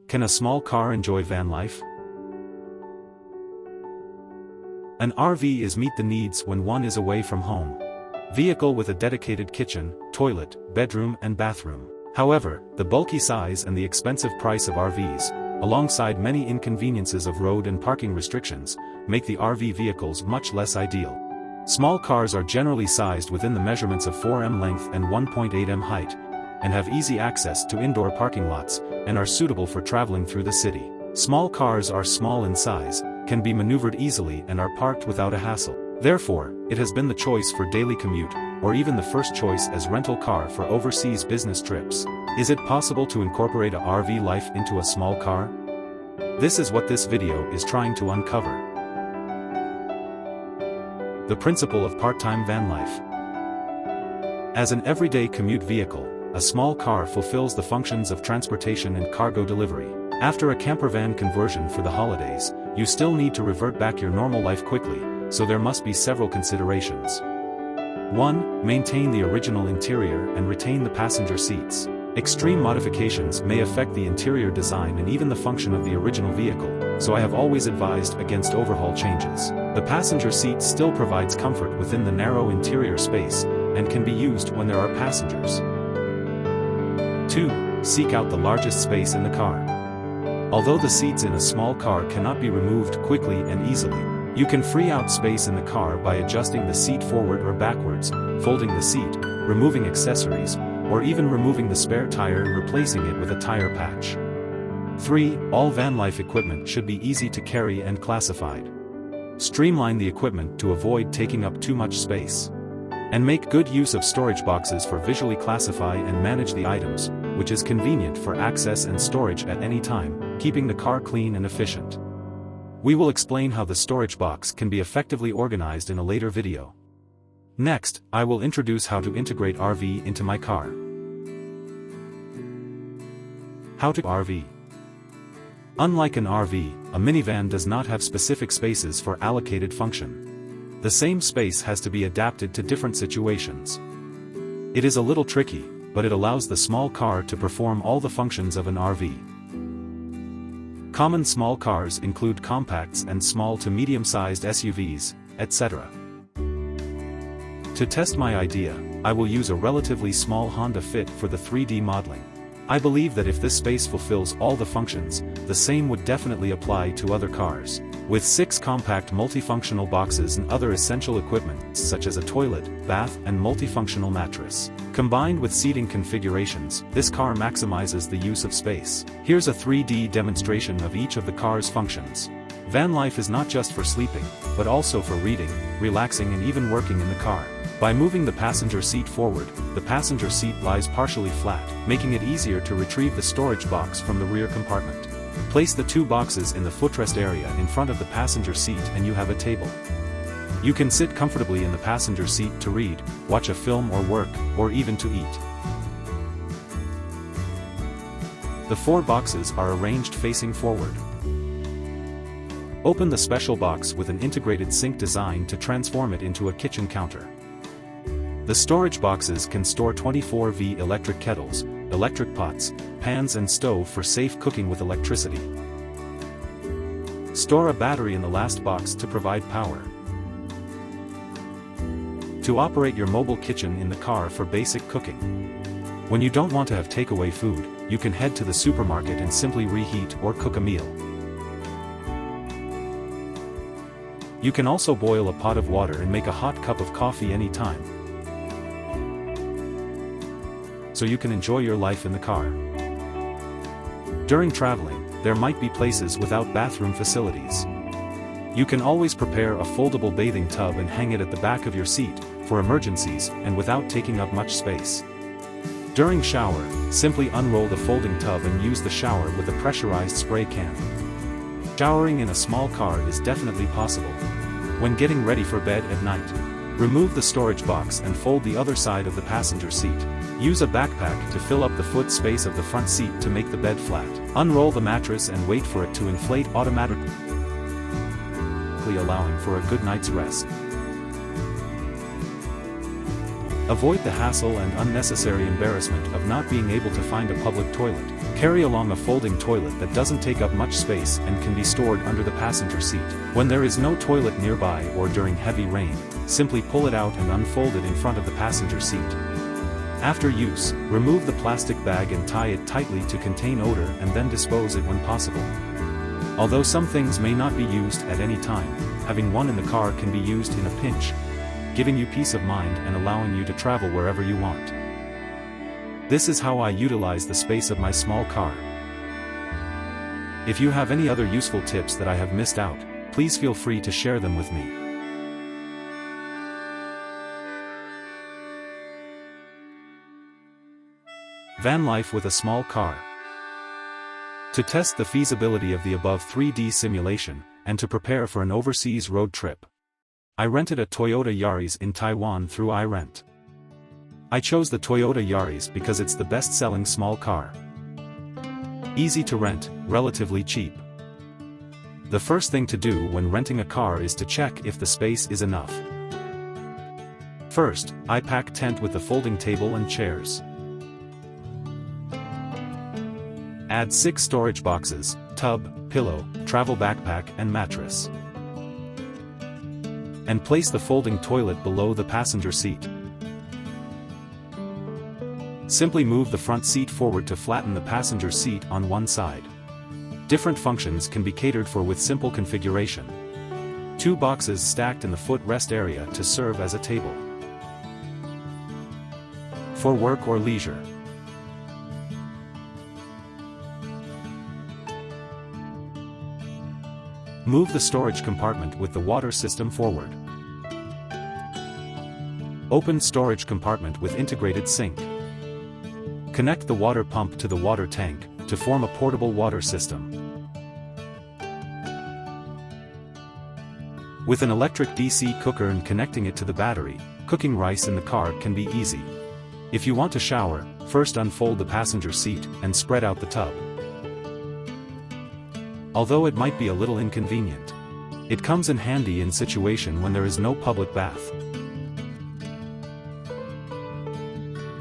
Can a small car enjoy van life? An RV is meet the needs when one is away from home. Vehicle with a dedicated kitchen, toilet, bedroom and bathroom. However, the bulky size and the expensive price of RVs, alongside many inconveniences of road and parking restrictions, make the RV vehicles much less ideal. Small cars are generally sized within the measurements of 4m length and 1.8m height, and have easy access to indoor parking lots, and are suitable for traveling through the city. Small cars are small in size, can be maneuvered easily and are parked without a hassle. Therefore, it has been the choice for daily commute, or even the first choice as rental car for overseas business trips. Is it possible to incorporate a RV life into a small car? This is what this video is trying to uncover. The principle of part-time van life. As an everyday commute vehicle, a small car fulfills the functions of transportation and cargo delivery. After a campervan conversion for the holidays, you still need to revert back your normal life quickly, so there must be several considerations. 1. Maintain the original interior and retain the passenger seats. Extreme modifications may affect the interior design and even the function of the original vehicle, so I have always advised against overhaul changes. The passenger seat still provides comfort within the narrow interior space, and can be used when there are passengers. 2. Seek out the largest space in the car. Although the seats in a small car cannot be removed quickly and easily, you can free out space in the car by adjusting the seat forward or backwards, folding the seat, removing accessories, or even removing the spare tire and replacing it with a tire patch. 3. All van life equipment should be easy to carry and classified. Streamline the equipment to avoid taking up too much space. And make good use of storage boxes for visually classify and manage the items, which is convenient for access and storage at any time, keeping the car clean and efficient. We will explain how the storage box can be effectively organized in a later video. Next, I will introduce how to integrate RV into my car. How to RV. Unlike an RV, a minivan does not have specific spaces for allocated function. The same space has to be adapted to different situations. It is a little tricky, but it allows the small car to perform all the functions of an RV. Common small cars include compacts and small to medium-sized SUVs, etc. To test my idea, I will use a relatively small Honda Fit for the 3D modeling. I believe that if this space fulfills all the functions, the same would definitely apply to other cars. With 6 compact multifunctional boxes and other essential equipment such as a toilet, bath and multifunctional mattress, combined with seating configurations, this car maximizes the use of space. Here's a 3D demonstration of each of the car's functions. Van life is not just for sleeping, but also for reading, relaxing and even working in the car. By moving the passenger seat forward, the passenger seat lies partially flat, making it easier to retrieve the storage box from the rear compartment. Place the 2 boxes in the footrest area in front of the passenger seat and you have a table. You can sit comfortably in the passenger seat to read, watch a film or work, or even to eat. The 4 boxes are arranged facing forward. Open the special box with an integrated sink design to transform it into a kitchen counter. The storage boxes can store 24V electric kettles, electric pots, pans and stove for safe cooking with electricity. Store a battery in the last box to provide power. To operate your mobile kitchen in the car for basic cooking. When you don't want to have takeaway food, you can head to the supermarket and simply reheat or cook a meal. You can also boil a pot of water and make a hot cup of coffee anytime, so you can enjoy your life in the car. During traveling, there might be places without bathroom facilities. You can always prepare a foldable bathing tub and hang it at the back of your seat, for emergencies and without taking up much space. During shower, simply unroll the folding tub and use the shower with a pressurized spray can. Showering in a small car is definitely possible. When getting ready for bed at night, remove the storage box and fold the other side of the passenger seat. Use a backpack to fill up the foot space of the front seat to make the bed flat. Unroll the mattress and wait for it to inflate automatically, allowing for a good night's rest. Avoid the hassle and unnecessary embarrassment of not being able to find a public toilet. Carry along a folding toilet that doesn't take up much space and can be stored under the passenger seat. When there is no toilet nearby or during heavy rain, simply pull it out and unfold it in front of the passenger seat. After use, remove the plastic bag and tie it tightly to contain odor and then dispose it when possible. Although some things may not be used at any time, having one in the car can be used in a pinch, giving you peace of mind and allowing you to travel wherever you want. This is how I utilize the space of my small car. If you have any other useful tips that I have missed out, please feel free to share them with me. Van life with a small car. To test the feasibility of the above 3D simulation, and to prepare for an overseas road trip, I rented a Toyota Yaris in Taiwan through iRent. I chose the Toyota Yaris because it's the best-selling small car. Easy to rent, relatively cheap. The first thing to do when renting a car is to check if the space is enough. First, I pack tent with the folding table and chairs. Add 6 storage boxes, tub, pillow, travel backpack and mattress. And place the folding toilet below the passenger seat. Simply move the front seat forward to flatten the passenger seat on one side. Different functions can be catered for with simple configuration. 2 boxes stacked in the footrest area to serve as a table. For work or leisure. Move the storage compartment with the water system forward. Open storage compartment with integrated sink. Connect the water pump to the water tank, to form a portable water system. With an electric DC cooker and connecting it to the battery, cooking rice in the car can be easy. If you want to shower, first unfold the passenger seat and spread out the tub. Although it might be a little inconvenient, it comes in handy in situation when there is no public bath.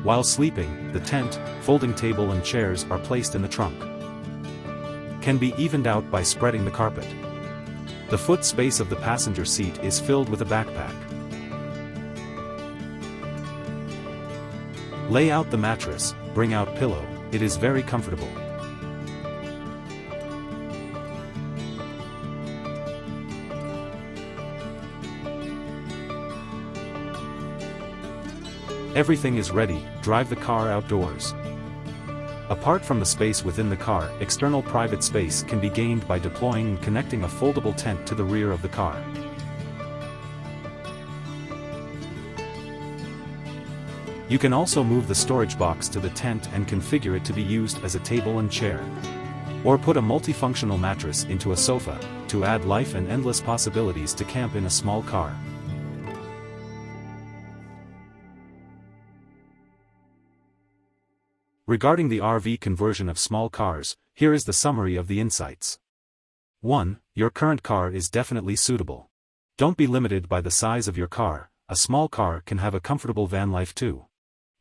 While sleeping, the tent, folding table and chairs are placed in the trunk. Can be evened out by spreading the carpet. The foot space of the passenger seat is filled with a backpack. Lay out the mattress, bring out pillow, it is very comfortable. Everything is ready, drive the car outdoors. Apart from the space within the car, external private space can be gained by deploying and connecting a foldable tent to the rear of the car. You can also move the storage box to the tent and configure it to be used as a table and chair. Or put a multifunctional mattress into a sofa, to add life and endless possibilities to camp in a small car. Regarding the RV conversion of small cars, here is the summary of the insights. 1. Your current car is definitely suitable. Don't be limited by the size of your car, a small car can have a comfortable van life too.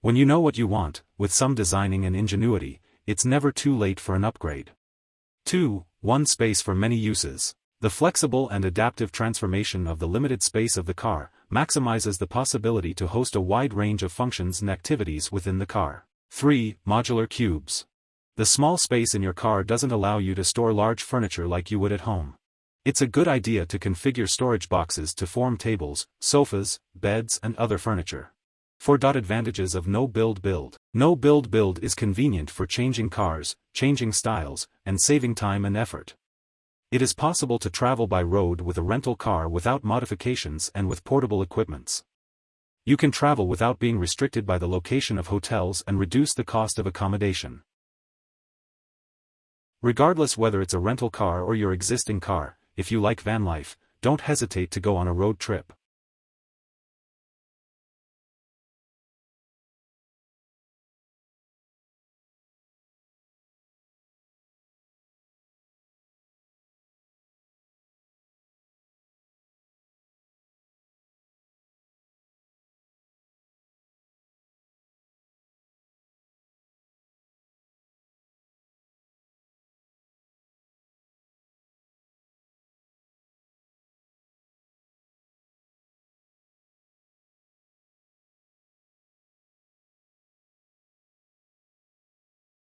When you know what you want, with some designing and ingenuity, it's never too late for an upgrade. 2. One space for many uses. The flexible and adaptive transformation of the limited space of the car maximizes the possibility to host a wide range of functions and activities within the car. 3. Modular cubes. The small space in your car doesn't allow you to store large furniture like you would at home. It's a good idea to configure storage boxes to form tables, sofas, beds and other furniture. 4. Advantages of no-build. No-build is convenient for changing cars, changing styles, and saving time and effort. It is possible to travel by road with a rental car without modifications and with portable equipments. You can travel without being restricted by the location of hotels and reduce the cost of accommodation. Regardless whether it's a rental car or your existing car, if you like van life, don't hesitate to go on a road trip.